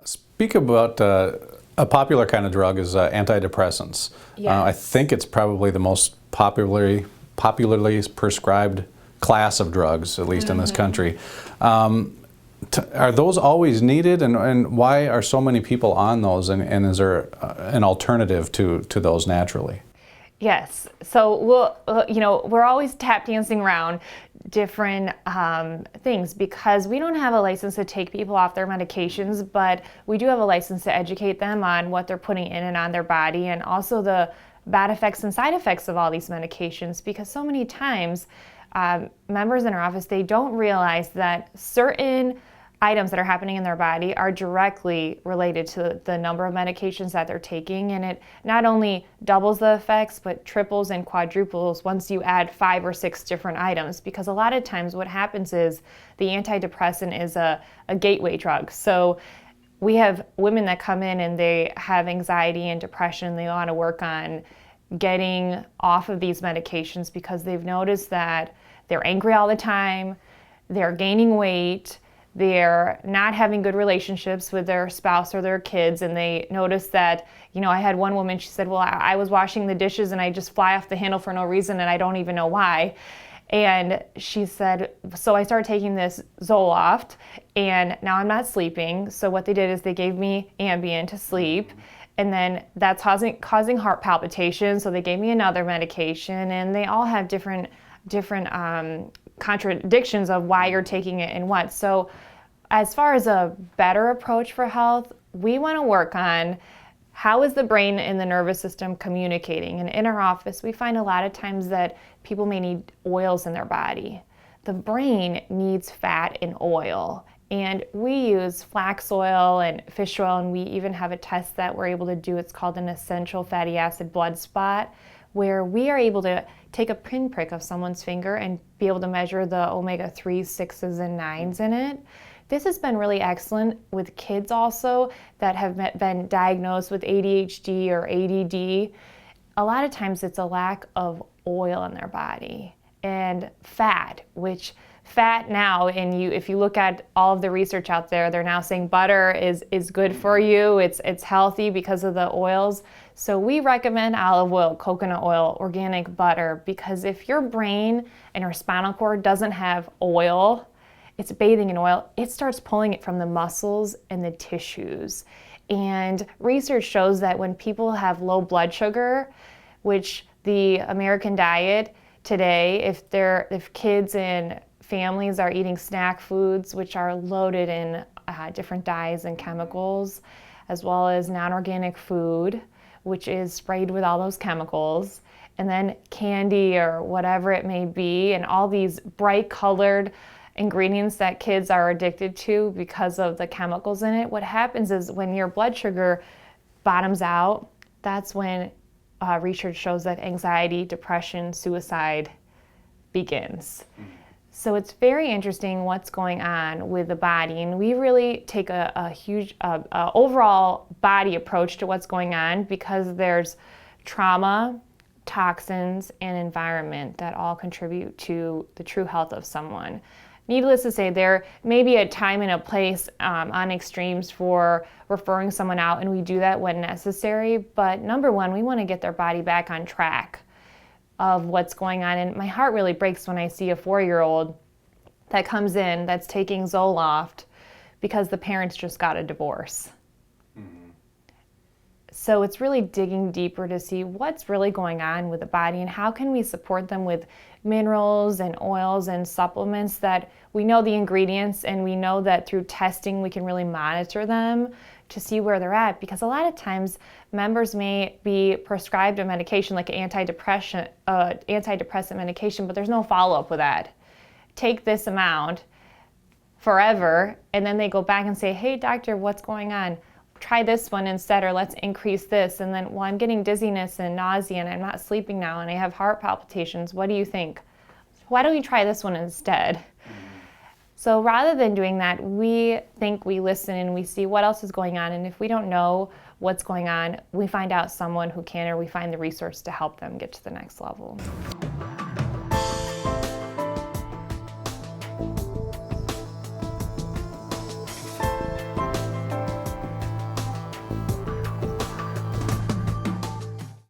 Speak about a popular kind of drug is antidepressants. Yes. I think it's probably the most popularly prescribed class of drugs, at least in this country. Are those always needed, and why are so many people on those, and is there an alternative to those naturally? Yes. So we're always tap dancing around different things because we don't have a license to take people off their medications, but we do have a license to educate them on what they're putting in and on their body, and also the bad effects and side effects of all these medications, because so many times members in our office, they don't realize that certain items that are happening in their body are directly related to the number of medications that they're taking, and it not only doubles the effects but triples and quadruples once you add 5 or 6 different items, because a lot of times what happens is the antidepressant is a gateway drug. So we have women that come in and they have anxiety and depression. They want to work on getting off of these medications because they've noticed that they're angry all the time, they're gaining weight, they're not having good relationships with their spouse or their kids, and they notice that, I had one woman, she said, well, I was washing the dishes and I just fly off the handle for no reason and I don't even know why. And she said, so I started taking this Zoloft and now I'm not sleeping. So what they did is they gave me Ambien to sleep, and then that's causing heart palpitations. So they gave me another medication, and they all have different contradictions of why you're taking it and what. So as far as a better approach for health, we want to work on how is the brain and the nervous system communicating. And in our office, we find a lot of times that people may need oils in their body. The brain needs fat and oil. And we use flax oil and fish oil, and we even have a test that we're able to do. It's called an essential fatty acid blood spot, where we are able to take a pinprick of someone's finger and be able to measure the omega-3s, 6s, and 9s in it. This has been really excellent with kids also that have been diagnosed with ADHD or ADD. A lot of times it's a lack of oil in their body, and fat, which fat now, and if you look at all of the research out there, they're now saying butter is good for you. It's healthy because of the oils. So we recommend olive oil, coconut oil, organic butter, because if your brain and your spinal cord doesn't have oil, it's bathing in oil, it starts pulling it from the muscles and the tissues. And research shows that when people have low blood sugar, which the American diet today, if kids and families are eating snack foods, which are loaded in different dyes and chemicals, as well as non-organic food, which is sprayed with all those chemicals, and then candy or whatever it may be, and all these bright colored ingredients that kids are addicted to because of the chemicals in it. What happens is when your blood sugar bottoms out, that's when research shows that anxiety, depression, suicide begins. So it's very interesting what's going on with the body, and we really take a huge overall body approach to what's going on, because there's trauma, toxins, and environment that all contribute to the true health of someone. Needless to say, there may be a time and a place on extremes for referring someone out, and we do that when necessary, but number one, we want to get their body back on track of what's going on. And my heart really breaks when I see a 4-year-old that comes in that's taking Zoloft because the parents just got a divorce. So it's really digging deeper to see what's really going on with the body and how can we support them with minerals and oils and supplements that we know the ingredients, and we know that through testing we can really monitor them to see where they're at, because a lot of times members may be prescribed a medication like an antidepressant medication, but there's no follow-up with that. Take this amount forever, and then they go back and say, hey doctor, what's going on? Try this one instead, or let's increase this. And then, well, I'm getting dizziness and nausea and I'm not sleeping now and I have heart palpitations. What do you think? Why don't you try this one instead? So rather than doing that, we think, we listen, and we see what else is going on. And if we don't know what's going on, we find out someone who can, or we find the resource to help them get to the next level.